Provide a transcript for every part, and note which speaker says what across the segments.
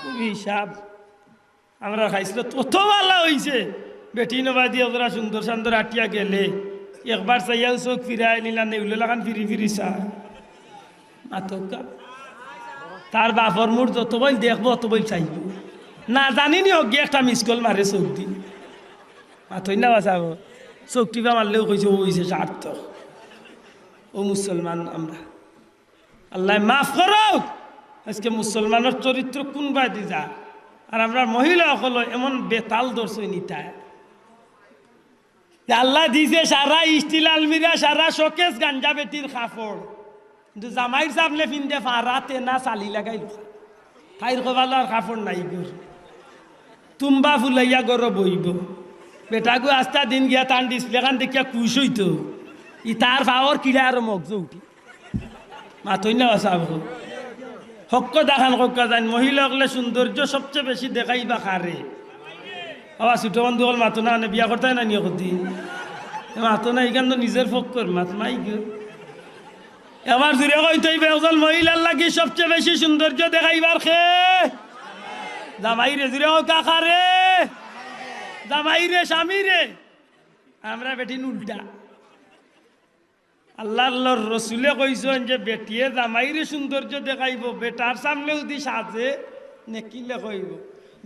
Speaker 1: খুবই হিসাব আমরা খাইছিল তত ভালো হয়েছে বেটি নবা দিয়ে ওরা সুন্দর সুন্দর আটিয়া গেলে একবার চাইয়াও চোখ ফিরাই নিলা নেউলে লাগান ফিরি ফিরি চা মাতকা তার বাপর মোর যত বই দেখবো অত বই চাইব না জানিনি অজ্ঞে একটা মিস কল মারে চোখ দি মাথই না বাঁচাব চোখ টিপা মারলেও কইছে ও হয়েছে স্বার্থ ও মুসলমান আমরা আল্লাহ মাফ করক আজকে মুসলমানের চরিত্র কোন বাদি যা আর আমরা মহিলা হলো এমন বেতাল দর্শই নিতায় আল্লাহ দিছে সারা স্টিল আলমিরা সারা শোকেস গাঞ্জা বেটির কাপড় কিন্তু জামাইর সামনে ফিনতে ফারাতে না চালি লাগাইল তাইর কবালো আর কাপড় নাই গর তুম্বা ফুলাইয়া গর বইব বেটাগু আস্তা দিন গিয়া তান ডিসপ্লে খান দেখিয়া খুশ হইতো ই তার পাওয়ার কিলা আর মগজ উঠি মাথই না বাসাব হক্ক দেখান হক্কা জান মহিলা হলে সৌন্দর্য সবচেয়ে বেশি দেখাইবা খারে আবার ছোট বন্ধু হল মাতো না বিয়া করতে না নিয়ে করতে মাতো না এখান তো নিজের ফক্কর মাত মাই গো এবার জুড়ে কইতেই একজন মহিলার লাগি সবচেয়ে বেশি সৌন্দর্য দেখাইবার খে জামাই রে জুড়ে কাকা রে জামাই রে স্বামী রে আমরা বেটিন উল্টা আল্লাহর রসুলে কইছেন যে বেটিয়ে জামাইরে সৌন্দর্য দেখাইব বেটার সামনে যদি সাজে নেকিলে কইব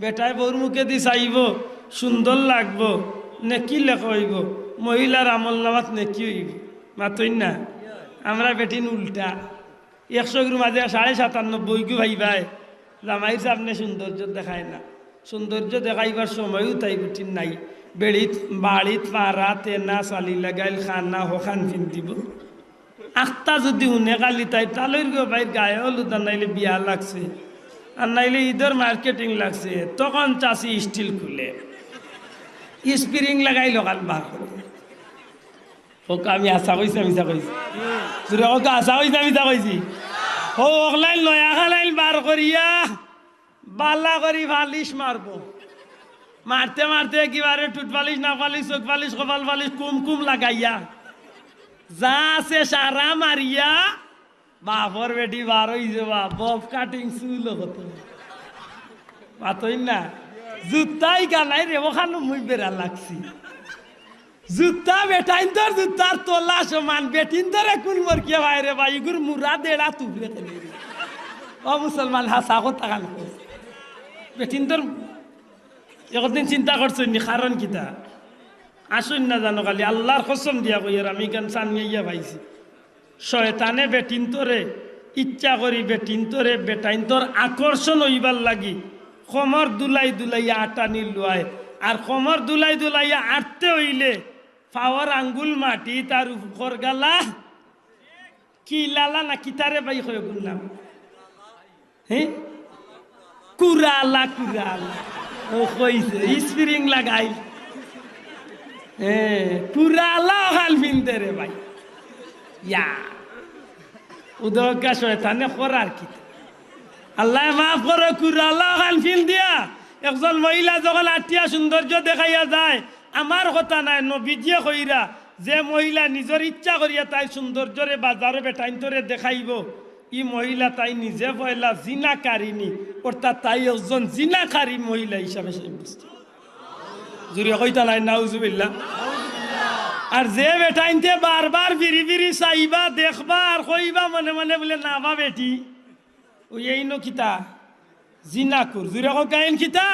Speaker 1: বেটায় বউর মুখে দি চাইব সুন্দর লাগবো নেকিলে কইব মহিলার আমল নামাত নেকি হইব মাতই না আমরা বেটিন উল্টা 100 মাঝে 97.5 গু ভাই ভাই জামাইর সামনে সৌন্দর্য দেখায় না সৌন্দর্য দেখাইবার সময়ও তাই বেটিন নাই বেড়িত বাড়িত পাড়াতে না চালি লাগাইল খানা হোখান ফিন দিব আখটা যদি উনে গালি তাই তালইর গো ভাই গায়ে হলুদ নাইলে বিয়া লাগছে আর নাইলে ঈদের মার্কেটিং লাগছে তখন চাষি স্টিল খুলে স্প্রিং লাগাই লগাল বার করে ওকে আমি আশা কইছি মিশা কইছি ওকে আশা কইছি মিশা কইছি ও অকলাইন নয়া খালাইন বার করিয়া বালা করি ফালিশ মারবো মারতে মারতে একেবারে টুট পালিশ না পালিশ চোখ পালিশ কপাল পালিশ কুমকুম লাগাইয়া যা আছে সারা মারিয়া বাপর বেটি বার হইছে বা বব কাটিং চুল হতো মাতই না জুতাই গানাই রে ওখানে মুই বেড়া লাগছি জুতা বেটাইন তোর জুতার তোলা সমান বেটিন তোরে কোন মরকিয়া বাইরে বা ইগুর মুরা দেড়া তুবরে ও মুসলমান হাসা কথা কান বেটিন তোর একদিন চিন্তা করছো নি কারণ কিতা আসুন না জানো খালি আল্লাহর কসম দিয়া কইয়ার আমি গান সানিয়া পাইছি শয়তানে বেটিন তোরে ইচ্ছা করি বেটিন তোরে বেটাইন তোর আকর্ষণ হইবার লাগি কমর দুলাই দুলাইয়া আটানি লুয়ায় আর কমর দুলাই দুলাইয়া আটতে হইলে পাওয়ার আঙ্গুল মাটি তার উপর গালা কি লালা না কিতারে বাই হয়ে বললাম হ্যাঁ কুরালা কুরালা ও কইছে স্প্রিং লাগাই কুরালা হাল ফিনতে রে ভাই ইয়া উদকা শয়তানে করার কি আল্লাহ মাফ করে কুরালা হাল ফিন দিয়া একজন মহিলা যখন আটিয়া সৌন্দর্য দেখাইয়া যায় আমার কথা নাই নবীজিয়ে কইরা যে মহিলা নিজের ইচ্ছা করিয়া তাই সৌন্দর্যরে বাজারে বেটাইন্তরে দেখাইব ই মহিলা তাই নিজে পয়লা জিনাকারিনী অর্থাৎ তাই একজন জিনাকারী মহিলা হিসাবে সাব্যস্ত জুড়ে কইতা নাই নাউজুবিল্লাহ আর যে বেটাইনতে বারবার বিড়ি বিড়ি চাইবা দেখবা আর কইবা মনে মনে বলে না বা বেটি ওই এই নো কিতা জিনাকুর জুড়ে কাইন কিতা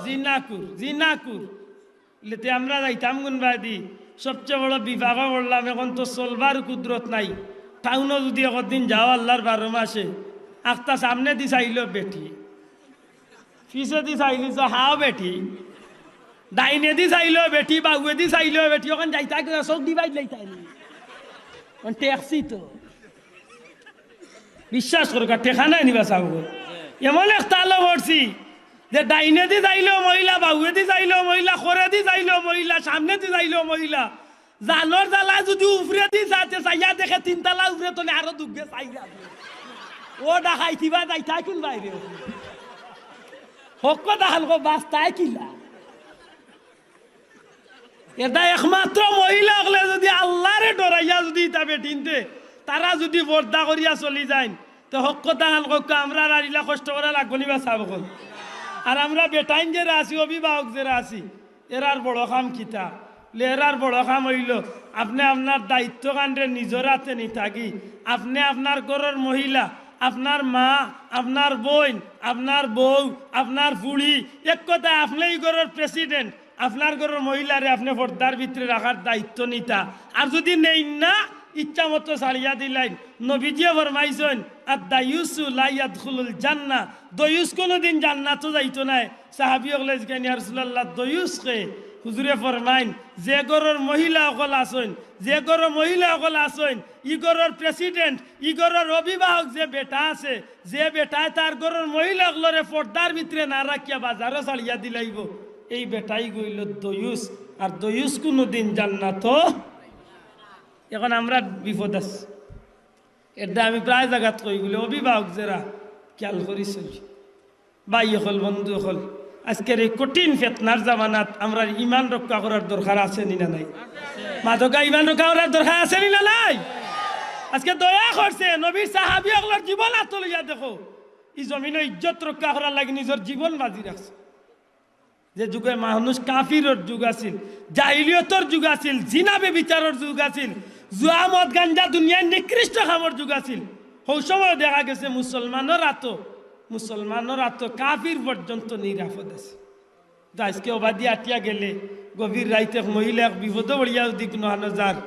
Speaker 1: জিনাকুর জিনাকুর লেতে আমরা যাইতাম গুনবাদি সবচেয়ে বড় বিভাগে পড়লাম এখন তো চলবার কুদরত নাই টাউনও যদি একদিন যাও আল্লাহর 12 মাসে একটা সামনে দি চাইল বেটি পিছে দি চাইলি তো হাও বেটি ডাইনে দি চাইল বেটি বাগুয়ে দি চাইল বেটি ওখানে যাইতা চোখ দিবাই লাইতাই ট্যাক্সি তো বিশ্বাস করো টেকা নাই নিবা চাব এমন একটা আলো পড়ছি যে ডাইনে দি যাইলেও মহিলা বাহুয়ে দি যাইলেও মহিলা খরে দি যাইলেও মহিলা সামনে দি যাইলেও মহিলা জানোর জ্বালা যদি উপরে দি যাতে চাইয়া দেখে 3 তালা উপরে তোলে আরো দুগে চাইয়া ও ডাকাই থিবা যাইতাই কোন বাইরে হক দেখাল গো বাস্তায় কিলা এটা একমাত্র মহিলা হলে যদি আল্লাহরে ডরাইয়া যদি তা বেটিনতে তারা যদি পর্দা করিয়া চলি যায় তো হক কথা আমরা আরিলা কষ্ট করা লাগবো নি বা সাবকল আর আমরা বেটাইন যারা আছি অভিভাবক যারা আছি এরার বড় কাম কিতা এরার বড় কাম হইল আপনি আপনার দায়িত্ব কাণ্ডে নিজের হাতে নি থাকি আপনি আপনার ঘরের মহিলা আপনার মা আপনার বোন আপনার বউ আপনার বুড়ি এক কথায় আপনি ঘরের প্রেসিডেন্ট আপনার ঘরের মহিলারে আপনি পর্দার ভিতরে রাখার দায়িত্ব নিতা আর যদি নেই না ইচ্ছা মতো ছাড়িয়া দিলেন নবীজিয়ে ফরমাইছেন আর দায়ুসু লা ইয়াদখুলুল জান্নাহ দয়ুস কোনোদিন জান্নাতও যাইতো না সাহাবী হলে জিজ্ঞাসা ইয়া রাসূলুল্লাহ দয়ুস কে হুজুরে ফরমাইন যে ঘরের মহিলা সকল আছেন যে ঘরের মহিলা সকল আছেন ই ঘরের প্রেসিডেন্ট ই ঘরের অভিভাবক যে বেটা আছে যে বেটায় তার ঘরের মহিলা সকলরে পর্দার ভিতরে না রাখিয়া বাজারও ছাড়িয়া দিলাইব এই বেটাই গইল দয়ুস আর দয়ুস কোনোদিন জান্নাতও এখন আমরা বিপদ আছি এটা আমি প্রায় জায়গাত কই বলে অভিভাবক যারা খেয়াল করি চলি ভাই হল বন্ধু হল আজকের এই কঠিন ফেতনার জামানাত আমরা ইমান রক্ষা করার দরকার আছে নি না নাই মাদকা ইমান রক্ষা করার দরকার আছে নি না নাই আজকে দয়া করছে নবীর সাহাবী সকলের জীবন আতলিয়া দেখো এই জমিনে ইজ্জত রক্ষা করার লাগি নিজের জীবন বাজি রাখছে যে যুগে মানুষ কাফিরর যুগ আছিল জাহিলিয়তর যুগ আছিল জিনা বেবিচারর যুগ আছিল জুয়া মদ গাঞ্জা দুনিয়ার নিকৃষ্ট খামর যুগ আছিল সেই সময় দেখা গেছে মুসলমানের আতো কাফির পর্যন্ত নিরাপদ আছে আজকে অবাদি আটিয়া গেলে গভীর রাইতে মহিলা বিপদ বড়িয়া দিক নহানো যার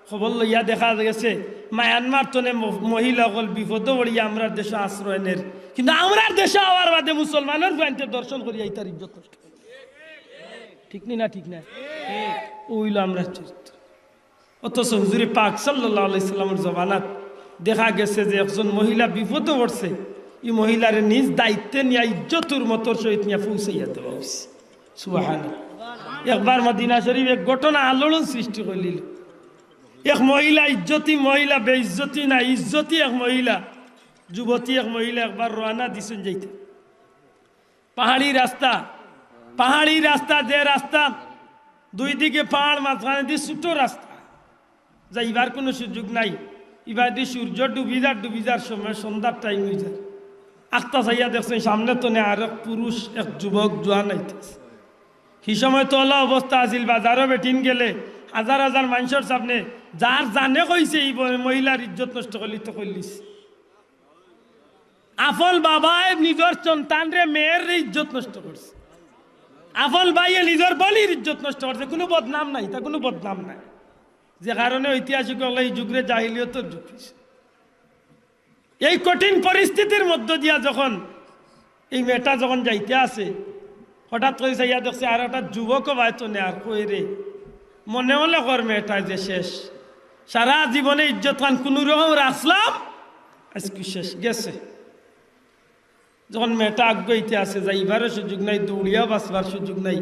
Speaker 1: খবর লইয়া দেখা গেছে মায়ানমার তনে মহিলা হল বিপদ বড়িয়া আমরা দেশে আশ্রয় নের কিন্তু আমরা দেশে হওয়ার বাদে মুসলমানের বাড়িতে দর্শন করিয়া তার ইজ্জত নষ্ট ঠিক না ঠিক না ওইল আমরা চরিত্র অথচ হুজুরে পাক সাল্লাল্লাহু আলাইহি সাল্লামের জমানাত দেখা গেছে যে একজন মহিলা বিপদে পড়ছে এই মহিলার নিজ দায়িত্বে নিয়ে ইজ্জতের মতোর সহিত নিয়ে পৌঁছাইয়া দেওয়া হয়েছে সুবহানাল্লাহ একবার মদিনা শরীফ এক ঘটনা আলোড়ন সৃষ্টি করিল এক মহিলা ইজ্জতি মহিলা বেইজ্জতি না ইজ্জতি এক মহিলা যুবতী এক মহিলা একবার রওনা দিছেন যাইতে পাহাড়ি রাস্তা যে রাস্তা দুই দিকে পাহাড় মাঝখানে দিয়ে ছোট রাস্তা যাইবার কোনো সুযোগ নাই এবার দিয়ে সূর্য ডুবি যার সময় সন্ধ্যার টাইম হয়ে যায় আখতা চাইয়া দেখছেন সামনে তো নেই আর এক পুরুষ এক যুবক জোয়ান আইতেছে সেই সময় তো ওলা অবস্থা আছিল বাজারও বেটিন গেলে হাজার হাজার মানুষের সামনে যার জানে কইছে এই মহিলার ইজ্জত নষ্ট করলি তো করলিস আফল বাবায় নিজের সন্তানরে মেয়ের ইজ্জত নষ্ট করছে আফল ভাইয়ে নিজের বলির ইজ্জত নষ্ট করছে কোনো বদনাম নাই তা কোনো বদনাম নাই যে কারণে ঐতিহাসিক এই যুগরে জাহিলিয়তের যুগ এই কঠিন পরিস্থিতির মধ্য দিয়া যখন এই মেয়েটা যখন যাইতে আছে হঠাৎ করে যাইয়া দেখছে আর একটা যুবকও বাইতো নে আর কই রে মনে হলে কর মেয়েটা যে শেষ সারা জীবনে ইজ্জত খান কোনো রকম রাখলাম আজকে শেষ গেছে যখন মেয়েটা আগ্রহীতে আছে যাইবারও সুযোগ নাই দৌড়িয়া বাঁচবার সুযোগ নাই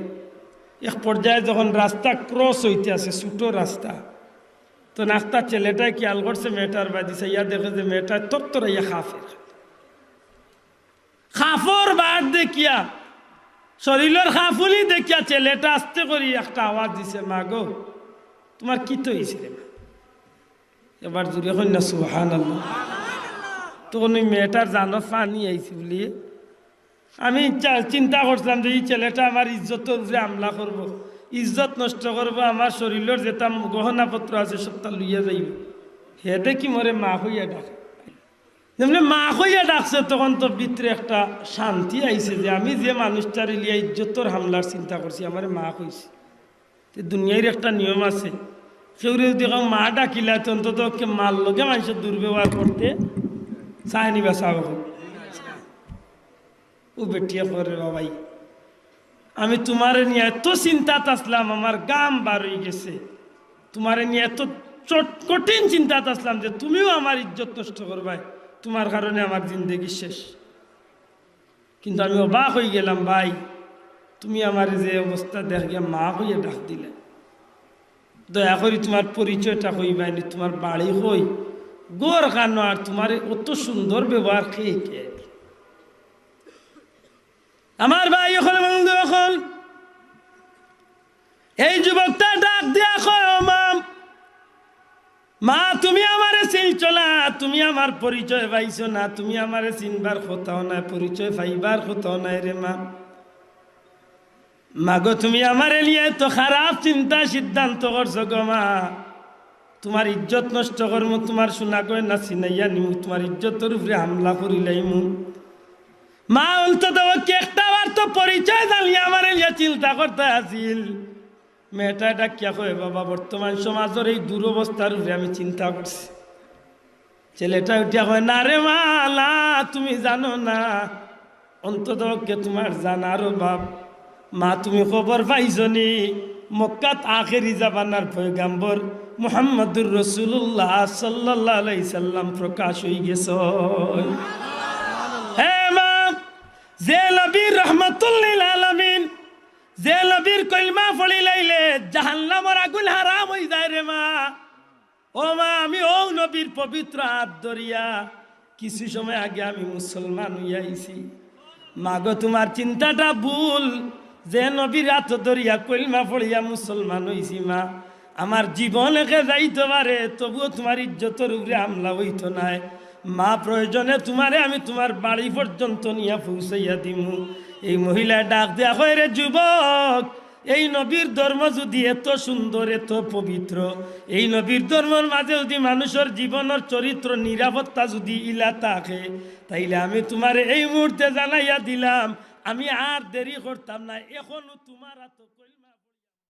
Speaker 1: এক পর্যায়ে যখন রাস্তা ক্রস হইতে আছে ছোটো রাস্তা তো নাস্তা ছেলেটাই খেয়াল করছে মেয়েটার বাদি ইয়া দেখে যে মেয়েটা তত্তর ইয়া খাফর বাদ দেখিয়া শরীরের খাফুলি দেখিয়া ছেলেটা আস্তে করি একটা আওয়াজ দিছে মা গো তোমার কি তো হয়েছিল এবার জুড়ে কন্যা সুবহানাল্লাহ তখন ওই মেয়েটার জানো পানি আইছি বলি আমি চিন্তা করছিলাম যে এই ছেলেটা আমার ইজ্জতের উপরে হামলা করব ইজ্জত নষ্ট করব আমার শরীরের যেটা গহনাপত্র আছে সবটা লইয়া যাইব হে দেখি মরে মা হইয়া ডাকে যেমনি মা হইয়া ডাকছে তখন তো ভিতরে একটা শান্তি আইছে যে আমি যে মানুষটার লিয়া ইজ্জতর হামলার চিন্তা করছি আমার মা হইছে দুনিয়ার একটা নিয়ম আছে কেউ যদি মা ডাকিলা অন্তত মার লগে মানুষের দুর্ব্যবহার করতে চায়নি বা চাব ও বেটিয়া করে বাবাই আমি তোমার নিয়ে এত চিন্তাত আসলাম আমার গাম বার হয়ে গেছে তোমার নিয়ে এত কঠিন চিন্তাত আসলাম যে তুমিও আমার ইজ্জত নষ্ট করবাই তোমার কারণে আমার জিন্দগি শেষ কিন্তু আমি অবাক হয়ে গেলাম ভাই তুমি আমার যে অবস্থা দেখ গিয়া মা হইয়া ডাক দিলে দয়া করি তোমার পরিচয়টা হইবাইনি তোমার বাড়ি হই গোর কান আর তোমার অত সুন্দর ব্যবহার খেয়ে খেয়ে আমার ভাই এখন বন্ধু এখন এই যুবকটা ডাক দিয়া কয় মাম মা তুমি আমারে চিনছ না, তুমি আমার পরিচয় পাইছো না, তুমি আমারে চিনবার কোথাও নাই, পরিচয় পাইবার কোথাও নাই রে মা। মাগো তুমি আমারে নিয়ে তো খারাপ চিন্তা সিদ্ধান্ত করছো গো মা। তোমার ইজ্জত নষ্ট করমু, তোমার সোনা গয়না চিনাইয়া নিমু, তোমার ইজ্জতের উপরে হামলা করিলাইমু। মা অন্তত একটা বার তো পরিচয় জানিয়ে আমার চিন্তা করতে আসিল। মেয়েটা এটা কে কয় বাবা, বর্তমান সমাজের এই দুরবস্থার উপরে আমি চিন্তা করছি। ছেলেটা উঠিয়া কয় না রে মা, না তুমি জানো না, অন্তত তোমার জানারও বাপ। মা তুমি খবর পাইছনি মক্কাত আখেরি জামানার পয়গাম্বর মুহাম্মদুর রাসূলুল্লাহ সাল্লাল্লাহু আলাইহি সাল্লাম প্রকাশ হয়ে গেছে। হে মা, যে নবী রাহমাতুল লিল আলামিন, যে নবীর কলমা পড়ি লাইলে জাহান্নামের আগুন হারাম হয়ে যায় রে মা। ও মা, আমি ও নবীর পবিত্র হাত ধরিয়া কিছু সময় আগে আমি মুসলমান হইয়া আইছি। মাগো তোমার চিন্তাটা ভুল, যে নবীর হাত ধরিয়া কলমা পড়িয়া মুসলমান হইছি মা। আমার জীবন একে যাইতে পারে, তবুও তোমার ইজ্জতের উপরে হামলা হইতো নাই মা। প্রয়োজনে তোমারে আমি তোমার বাড়ি পর্যন্ত নিয়ে পৌঁছাইয়া দিমু। এই মহিলা ডাক দেয়া কয় রে যুবক, এই নবীর ধর্ম যদি এত সুন্দর এত পবিত্র, এই নবীর ধর্মের মাঝে যদি মানুষের জীবনের চরিত্র নিরাপত্তা যদি ইলা থাকে, তাইলে আমি তোমার এই মুহূর্তে জানাইয়া দিলাম, আমি আর দেরি করতাম না, এখনো তোমার